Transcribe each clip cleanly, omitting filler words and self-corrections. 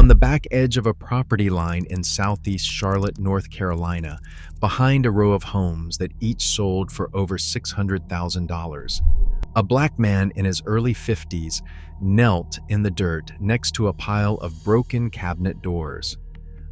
on the back edge of a property line in southeast Charlotte, North Carolina, behind a row of homes that each sold for over $600,000. A black man in his early 50s knelt in the dirt next to a pile of broken cabinet doors.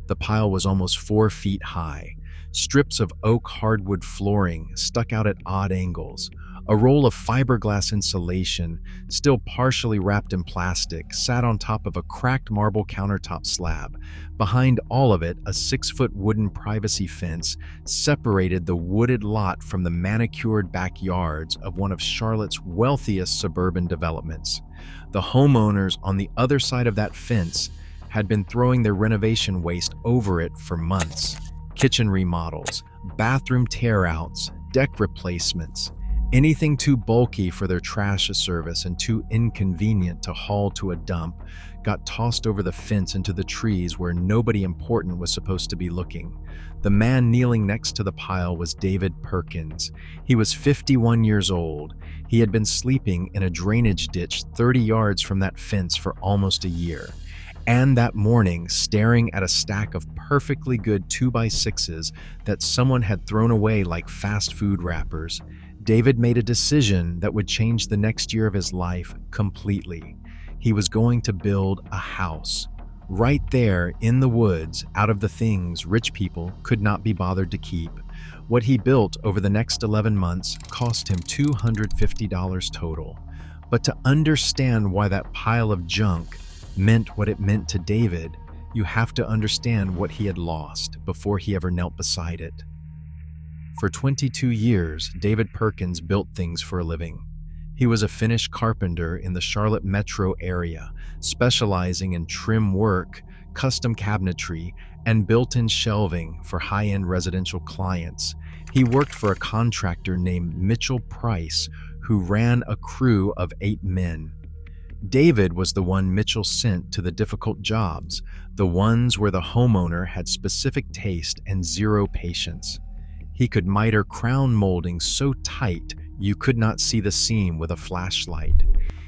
The pile was almost 4 feet high. Strips of oak hardwood flooring stuck out at odd angles. A roll of fiberglass insulation, still partially wrapped in plastic, sat on top of a cracked marble countertop slab. Behind all of it, a 6-foot wooden privacy fence separated the wooded lot from the manicured backyards of one of Charlotte's wealthiest suburban developments. The homeowners on the other side of that fence had been throwing their renovation waste over it for months. Kitchen remodels, bathroom tear-outs, deck replacements. Anything too bulky for their trash service and too inconvenient to haul to a dump got tossed over the fence into the trees where nobody important was supposed to be looking. The man kneeling next to the pile was David Perkins. He was 51 years old. He had been sleeping in a drainage ditch 30 yards from that fence for almost a year. And that morning, staring at a stack of perfectly good 2x6s that someone had thrown away like fast food wrappers, David made a decision that would change the next year of his life completely. He was going to build a house, right there in the woods, out of the things rich people could not be bothered to keep. What he built over the next 11 months cost him $250 total. But to understand why that pile of junk meant what it meant to David, you have to understand what he had lost before he ever knelt beside it. For 22 years, David Perkins built things for a living. He was a finished carpenter in the Charlotte metro area, specializing in trim work, custom cabinetry, and built-in shelving for high-end residential clients. He worked for a contractor named Mitchell Price, who ran a crew of 8 men. David was the one Mitchell sent to the difficult jobs, the ones where the homeowner had specific taste and zero patience. He could miter crown molding so tight you could not see the seam with a flashlight.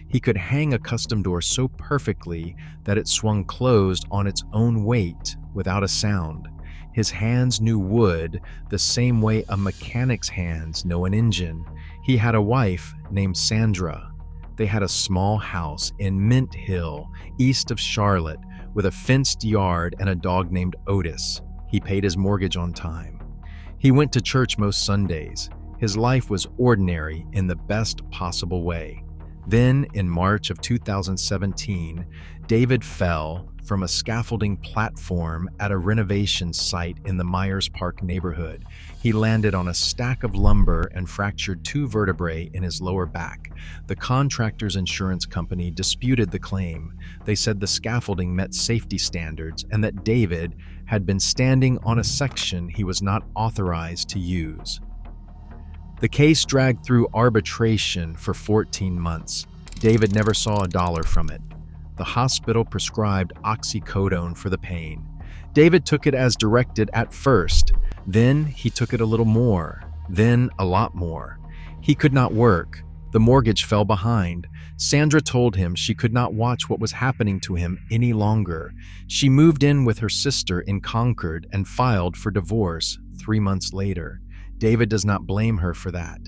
He could hang a custom door so perfectly that it swung closed on its own weight without a sound. His hands knew wood the same way a mechanic's hands know an engine. He had a wife named Sandra. They had a small house in Mint Hill, east of Charlotte, with a fenced yard and a dog named Otis. He paid his mortgage on time. He went to church most Sundays. His life was ordinary in the best possible way. Then, in March of 2017, David fell from a scaffolding platform at a renovation site in the Myers Park neighborhood. He landed on a stack of lumber and fractured 2 vertebrae in his lower back. The contractor's insurance company disputed the claim. They said the scaffolding met safety standards and that David had been standing on a section he was not authorized to use. The case dragged through arbitration for 14 months. David never saw a dollar from it. The hospital prescribed oxycodone for the pain. David took it as directed at first. Then he took it a little more. Then a lot more. He could not work. The mortgage fell behind. Sandra told him she could not watch what was happening to him any longer. She moved in with her sister in Concord and filed for divorce 3 months later. David does not blame her for that.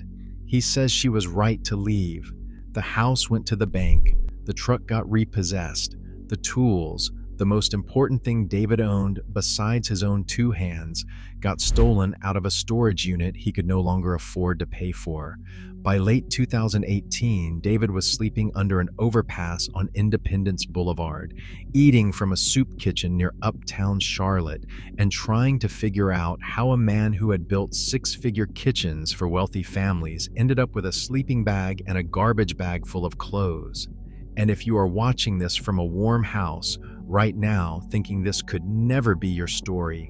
He says she was right to leave. The house went to the bank. The truck got repossessed. The tools, the most important thing David owned besides his own 2 hands, got stolen out of a storage unit he could no longer afford to pay for. By late 2018, David was sleeping under an overpass on Independence Boulevard, eating from a soup kitchen near uptown Charlotte, and trying to figure out how a man who had built 6-figure kitchens for wealthy families ended up with a sleeping bag and a garbage bag full of clothes. And if you are watching this from a warm house right now, thinking this could never be your story,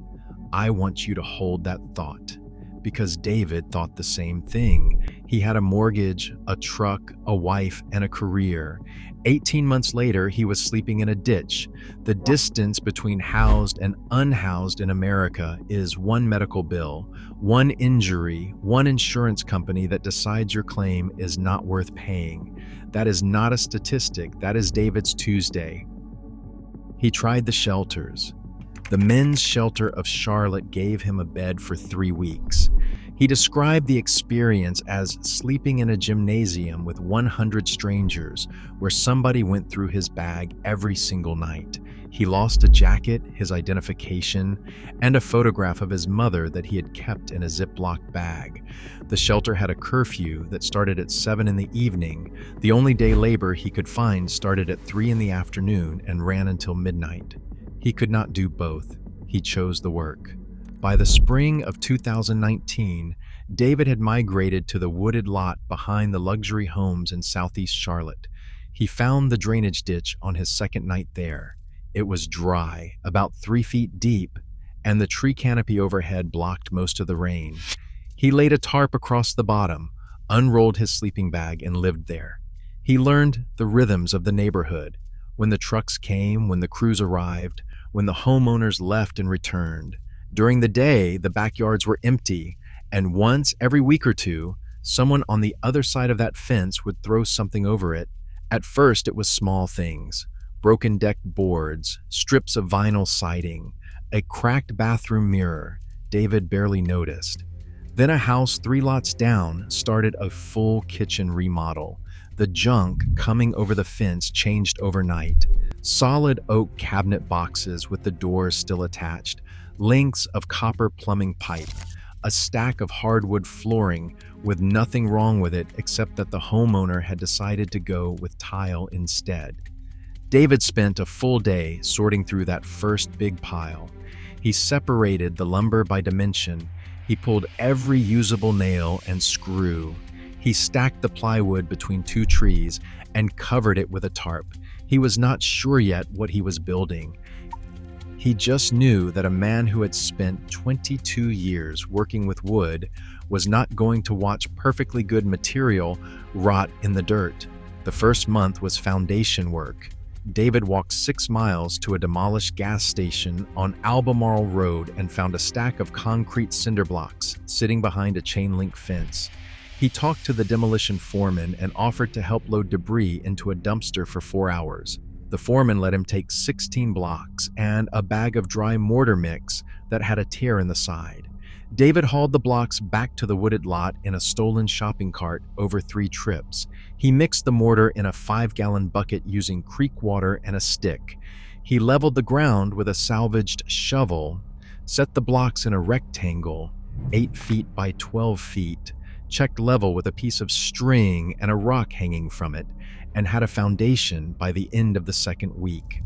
I want you to hold that thought. Because David thought the same thing. He had a mortgage, a truck, a wife, and a career. 18 months later, he was sleeping in a ditch. The distance between housed and unhoused in America is 1 medical bill, 1 injury, 1 insurance company that decides your claim is not worth paying. That is not a statistic. That is David's Tuesday. He tried the shelters. The men's shelter of Charlotte gave him a bed for 3 weeks. He described the experience as sleeping in a gymnasium with 100 strangers, where somebody went through his bag every single night. He lost a jacket, his identification, and a photograph of his mother that he had kept in a Ziploc bag. The shelter had a curfew that started at 7 in the evening. The only day labor he could find started at 3 in the afternoon and ran until midnight. He could not do both. He chose the work. By the spring of 2019, David had migrated to the wooded lot behind the luxury homes in southeast Charlotte. He found the drainage ditch on his second night there. It was dry, about 3 feet deep, and the tree canopy overhead blocked most of the rain. He laid a tarp across the bottom, unrolled his sleeping bag, and lived there. He learned the rhythms of the neighborhood, when the trucks came, when the crews arrived, when the homeowners left and returned. During the day, the backyards were empty, and once every week or two, someone on the other side of that fence would throw something over it. At first, it was small things: broken deck boards, strips of vinyl siding, a cracked bathroom mirror David barely noticed. Then a house 3 lots down started a full kitchen remodel. The junk coming over the fence changed overnight. Solid oak cabinet boxes with the doors still attached, lengths of copper plumbing pipe, a stack of hardwood flooring with nothing wrong with it except that the homeowner had decided to go with tile instead. David spent a full day sorting through that first big pile. He separated the lumber by dimension. He pulled every usable nail and screw. He stacked the plywood between 2 trees and covered it with a tarp. He was not sure yet what he was building. He just knew that a man who had spent 22 years working with wood was not going to watch perfectly good material rot in the dirt. The first month was foundation work. David walked 6 miles to a demolished gas station on Albemarle Road and found a stack of concrete cinder blocks sitting behind a chain-link fence. He talked to the demolition foreman and offered to help load debris into a dumpster for 4 hours. The foreman let him take 16 blocks and a bag of dry mortar mix that had a tear in the side. David hauled the blocks back to the wooded lot in a stolen shopping cart over 3 trips. He mixed the mortar in a 5-gallon bucket using creek water and a stick. He leveled the ground with a salvaged shovel, set the blocks in a rectangle, 8 feet by 12 feet, checked level with a piece of string and a rock hanging from it, and had a foundation by the end of the second week.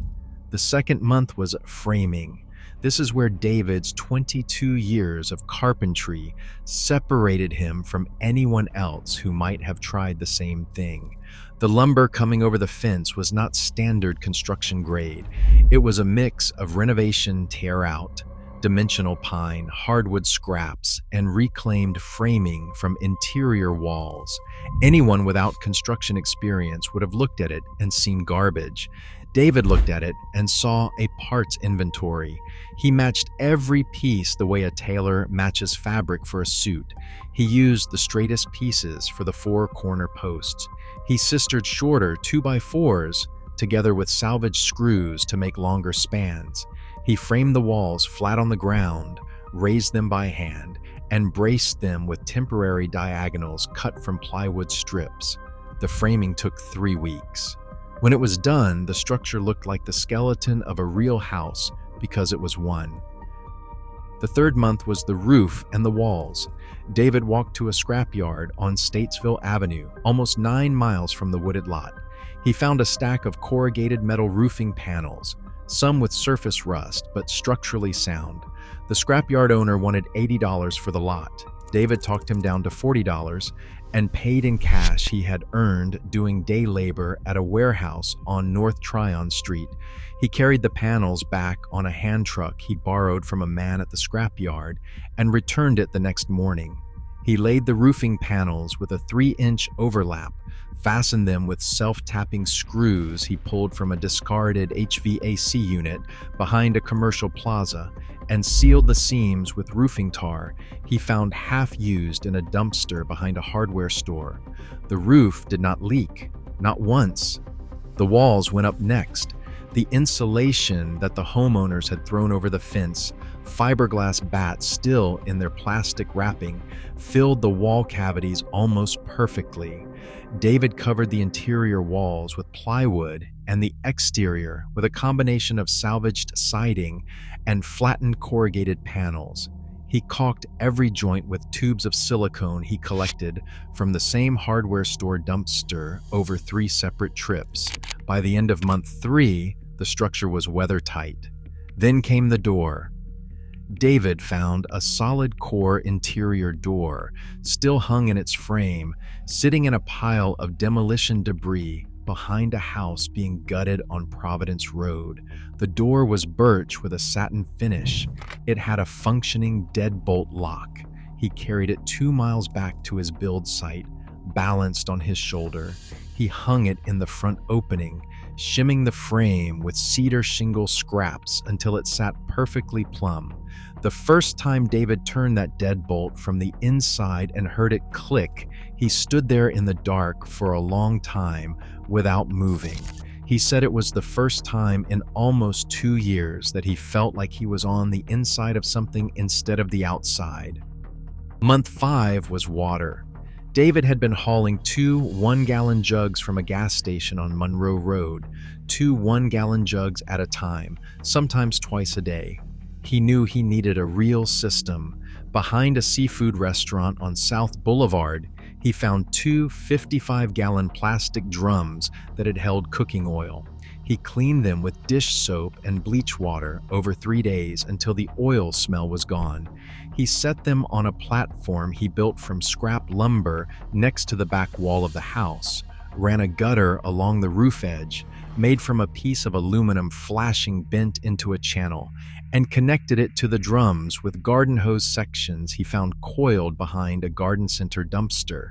The second month was framing. This is where David's 22 years of carpentry separated him from anyone else who might have tried the same thing. The lumber coming over the fence was not standard construction grade. It was a mix of renovation tear-out, dimensional pine, hardwood scraps, and reclaimed framing from interior walls. Anyone without construction experience would have looked at it and seen garbage. David looked at it and saw a parts inventory. He matched every piece the way a tailor matches fabric for a suit. He used the straightest pieces for the 4 corner posts. He sistered shorter 2x4s together with salvaged screws to make longer spans. He framed the walls flat on the ground, raised them by hand, and braced them with temporary diagonals cut from plywood strips. The framing took 3 weeks. When it was done, the structure looked like the skeleton of a real house because it was one. The third month was the roof and the walls. David walked to a scrapyard on Statesville Avenue, almost 9 miles from the wooded lot. He found a stack of corrugated metal roofing panels, some with surface rust, but structurally sound. The scrapyard owner wanted $80 for the lot. David talked him down to $40 and paid in cash he had earned doing day labor at a warehouse on North Tryon Street. He carried the panels back on a hand truck he borrowed from a man at the scrapyard and returned it the next morning. He laid the roofing panels with a 3-inch overlap, fastened them with self-tapping screws he pulled from a discarded HVAC unit behind a commercial plaza, and sealed the seams with roofing tar he found half-used in a dumpster behind a hardware store. The roof did not leak, not once. The walls went up next. The insulation that the homeowners had thrown over the fence, fiberglass bats still in their plastic wrapping, filled the wall cavities almost perfectly. David covered the interior walls with plywood and the exterior with a combination of salvaged siding and flattened corrugated panels. He caulked every joint with tubes of silicone he collected from the same hardware store dumpster over 3 separate trips. By the end of month 3, the structure was weather-tight. Then came the door. David found a solid core interior door, still hung in its frame, sitting in a pile of demolition debris behind a house being gutted on Providence Road. The door was birch with a satin finish. It had a functioning deadbolt lock. He carried it 2 miles back to his build site, balanced on his shoulder. He hung it in the front opening, shimming the frame with cedar shingle scraps until it sat perfectly plumb. The first time David turned that deadbolt from the inside and heard it click, he stood there in the dark for a long time without moving. He said it was the first time in almost 2 years that he felt like he was on the inside of something instead of the outside. Month 5 was water. David had been hauling 2 one-gallon jugs from a gas station on Monroe Road, 2 one-gallon jugs at a time, sometimes twice a day. He knew he needed a real system. Behind a seafood restaurant on South Boulevard, he found 2 55-gallon plastic drums that had held cooking oil. He cleaned them with dish soap and bleach water over 3 days until the oil smell was gone. He set them on a platform he built from scrap lumber next to the back wall of the house, ran a gutter along the roof edge, made from a piece of aluminum flashing bent into a channel, and connected it to the drums with garden hose sections he found coiled behind a garden center dumpster.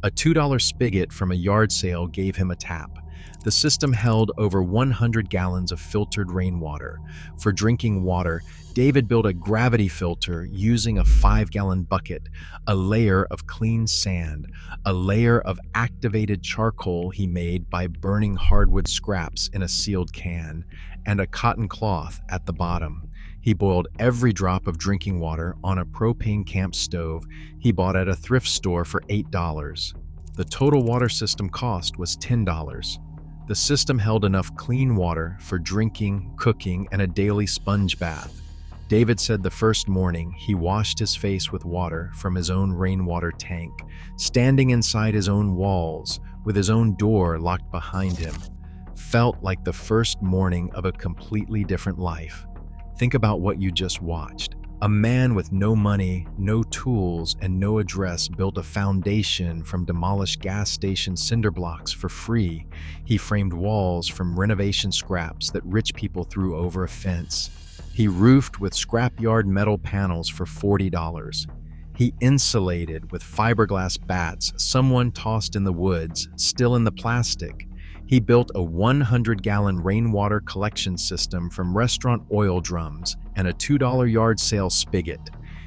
A $2 spigot from a yard sale gave him a tap. The system held over 100 gallons of filtered rainwater. For drinking water, David built a gravity filter using a 5-gallon bucket, a layer of clean sand, a layer of activated charcoal he made by burning hardwood scraps in a sealed can, and a cotton cloth at the bottom. He boiled every drop of drinking water on a propane camp stove he bought at a thrift store for $8. The total water system cost was $10. The system held enough clean water for drinking, cooking, and a daily sponge bath. David said the first morning he washed his face with water from his own rainwater tank, standing inside his own walls with his own door locked behind him. Felt like the first morning of a completely different life. Think about what you just watched. A man with no money, no tools, and no address built a foundation from demolished gas station cinder blocks for free. He framed walls from renovation scraps that rich people threw over a fence. He roofed with scrapyard metal panels for $40. He insulated with fiberglass bats someone tossed in the woods, still in the plastic. He built a 100-gallon rainwater collection system from restaurant oil drums and a $2 yard sale spigot.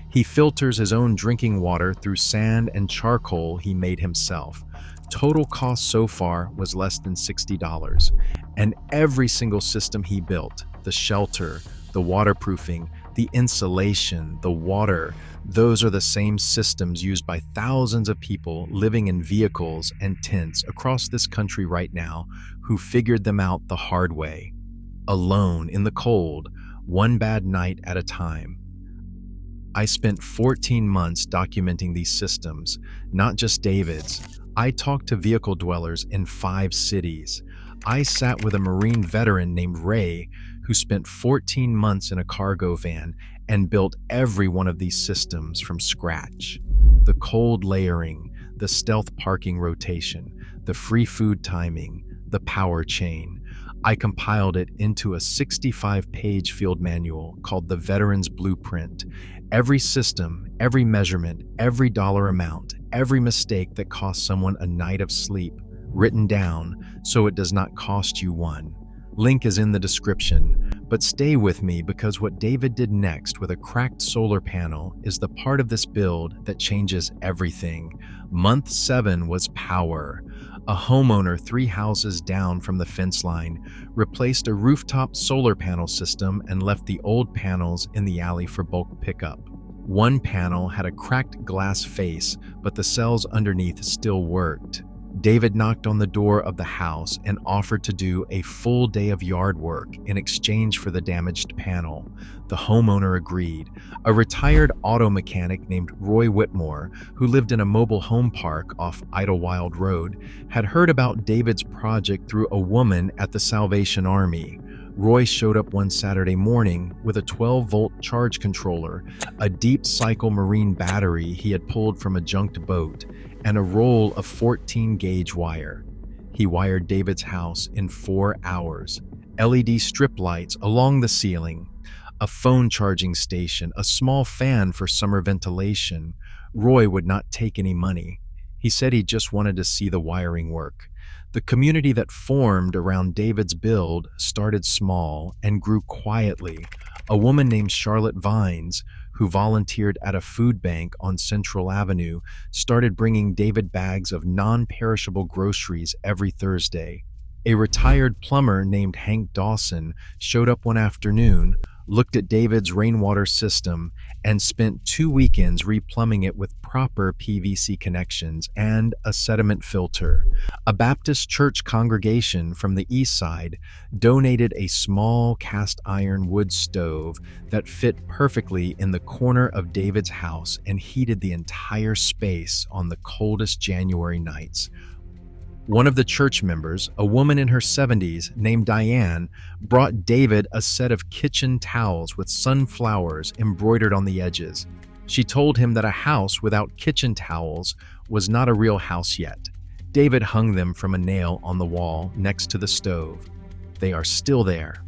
He filters his own drinking water through sand and charcoal he made himself. Total cost so far was less than $60. And every single system he built, the shelter, the waterproofing, the insulation, the water, those are the same systems used by thousands of people living in vehicles and tents across this country right now who figured them out the hard way, alone in the cold, one bad night at a time. I spent 14 months documenting these systems, not just David's. I talked to vehicle dwellers in 5 cities. I sat with a Marine veteran named Ray who spent 14 months in a cargo van and built every one of these systems from scratch. The cold layering, the stealth parking rotation, the free food timing, the power chain. I compiled it into a 65-page field manual called the Veteran's Blueprint. Every system, every measurement, every dollar amount, every mistake that cost someone a night of sleep, written down so it does not cost you one. Link is in the description, but stay with me because what David did next with a cracked solar panel is the part of this build that changes everything. Month 7 was power. A homeowner 3 houses down from the fence line replaced a rooftop solar panel system and left the old panels in the alley for bulk pickup. One panel had a cracked glass face, but the cells underneath still worked. David knocked on the door of the house and offered to do a full day of yard work in exchange for the damaged panel. The homeowner agreed. A retired auto mechanic named Roy Whitmore, who lived in a mobile home park off Idlewild Road, had heard about David's project through a woman at the Salvation Army. Roy showed up one Saturday morning with a 12-volt charge controller, a deep cycle marine battery he had pulled from a junked boat, and a roll of 14-gauge wire. He wired David's house in 4 hours. LED strip lights along the ceiling, a phone charging station, a small fan for summer ventilation. Roy would not take any money. He said he just wanted to see the wiring work. The community that formed around David's build started small and grew quietly. A woman named Charlotte Vines, who volunteered at a food bank on Central Avenue, started bringing David bags of non-perishable groceries every Thursday. A retired plumber named Hank Dawson showed up one afternoon, looked at David's rainwater system, and spent 2 weekends replumbing it with proper PVC connections and a sediment filter. A Baptist church congregation from the east side donated a small cast iron wood stove that fit perfectly in the corner of David's house and heated the entire space on the coldest January nights. One of the church members, a woman in her 70s named Diane, brought David a set of kitchen towels with sunflowers embroidered on the edges. She told him that a house without kitchen towels was not a real house yet. David hung them from a nail on the wall next to the stove. They are still there.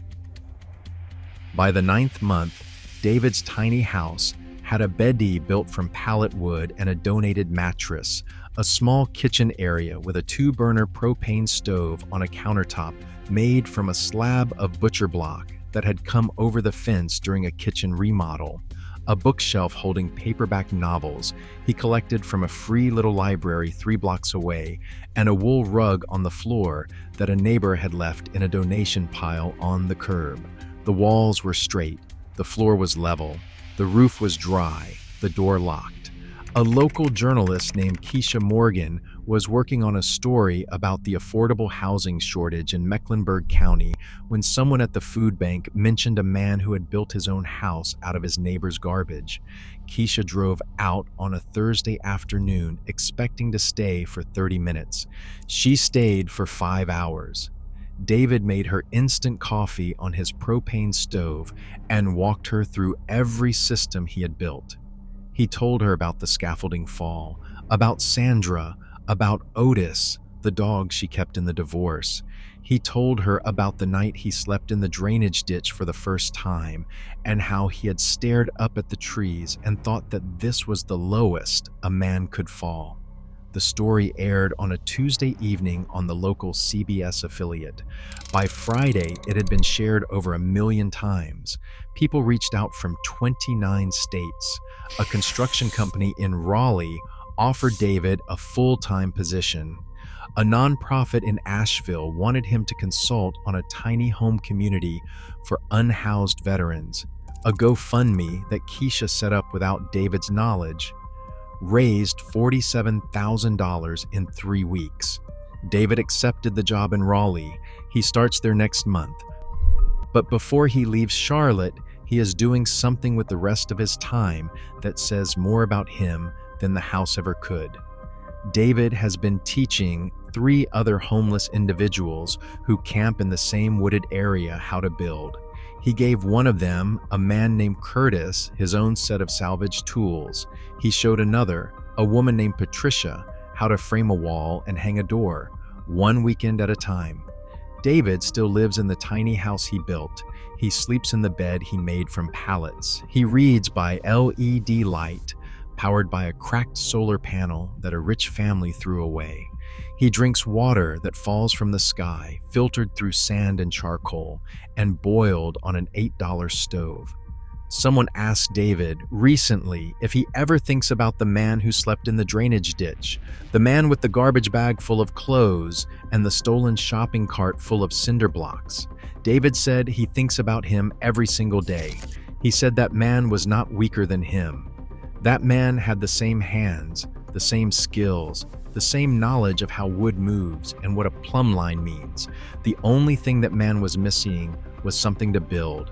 By the 9th month, David's tiny house had a bedi built from pallet wood and a donated mattress, a small kitchen area with a 2-burner propane stove on a countertop made from a slab of butcher block that had come over the fence during a kitchen remodel, a bookshelf holding paperback novels he collected from a free little library 3 blocks away, and a wool rug on the floor that a neighbor had left in a donation pile on the curb. The walls were straight, the floor was level, the roof was dry, the door locked. A local journalist named Keisha Morgan was working on a story about the affordable housing shortage in Mecklenburg County when someone at the food bank mentioned a man who had built his own house out of his neighbor's garbage. Keisha drove out on a Thursday afternoon expecting to stay for 30 minutes. She stayed for 5 hours. David made her instant coffee on his propane stove and walked her through every system he had built. He told her about the scaffolding fall, about Sandra, about Otis, the dog she kept in the divorce. He told her about the night he slept in the drainage ditch for the first time and how he had stared up at the trees and thought that this was the lowest a man could fall. The story aired on a Tuesday evening on the local CBS affiliate. By Friday, it had been shared over 1 million times. People reached out from 29 states. A construction company in Raleigh offered David a full-time position. A nonprofit in Asheville wanted him to consult on a tiny home community for unhoused veterans. A GoFundMe that Keisha set up without David's knowledge raised $47,000 in 3 weeks. David accepted the job in Raleigh. He starts there next month. But before he leaves Charlotte, he is doing something with the rest of his time that says more about him than the house ever could. David has been teaching 3 other homeless individuals who camp in the same wooded area how to build. He gave one of them, a man named Curtis, his own set of salvage tools. He showed another, a woman named Patricia, how to frame a wall and hang a door, 1 weekend at a time. David still lives in the tiny house he built. He sleeps in the bed he made from pallets. He reads by LED light, powered by a cracked solar panel that a rich family threw away. He drinks water that falls from the sky, filtered through sand and charcoal, and boiled on an $8 stove. Someone asked David recently if he ever thinks about the man who slept in the drainage ditch, the man with the garbage bag full of clothes, and the stolen shopping cart full of cinder blocks. David said he thinks about him every single day. He said that man was not weaker than him. That man had the same hands, the same skills, the same knowledge of how wood moves and what a plumb line means. The only thing that man was missing was something to build.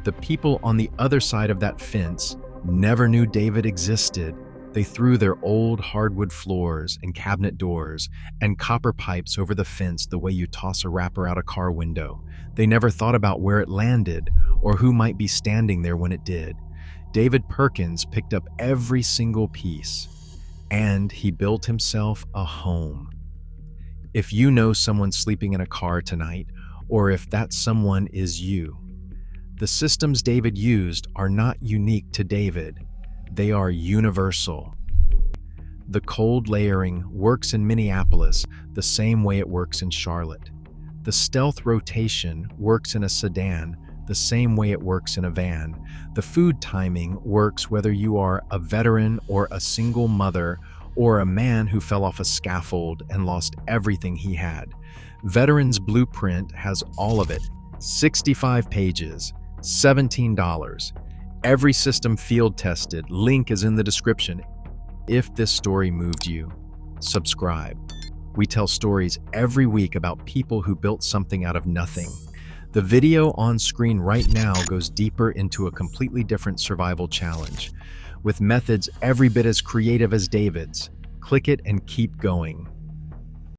The people on the other side of that fence never knew David existed. They threw their old hardwood floors and cabinet doors and copper pipes over the fence the way you toss a wrapper out a car window. They never thought about where it landed or who might be standing there when it did. David Perkins picked up every single piece, and he built himself a home. If you know someone sleeping in a car tonight, or if that someone is you, the systems David used are not unique to David. They are universal. The cold layering works in Minneapolis the same way it works in Charlotte. The stealth rotation works in a sedan the same way it works in a van. The food timing works whether you are a veteran or a single mother or a man who fell off a scaffold and lost everything he had. Veteran's Blueprint has all of it. 65 pages, $17. Every system field tested. Link is in the description. If this story moved you, subscribe. We tell stories every week about people who built something out of nothing. The video on screen right now goes deeper into a completely different survival challenge, with methods every bit as creative as David's. Click it and keep going.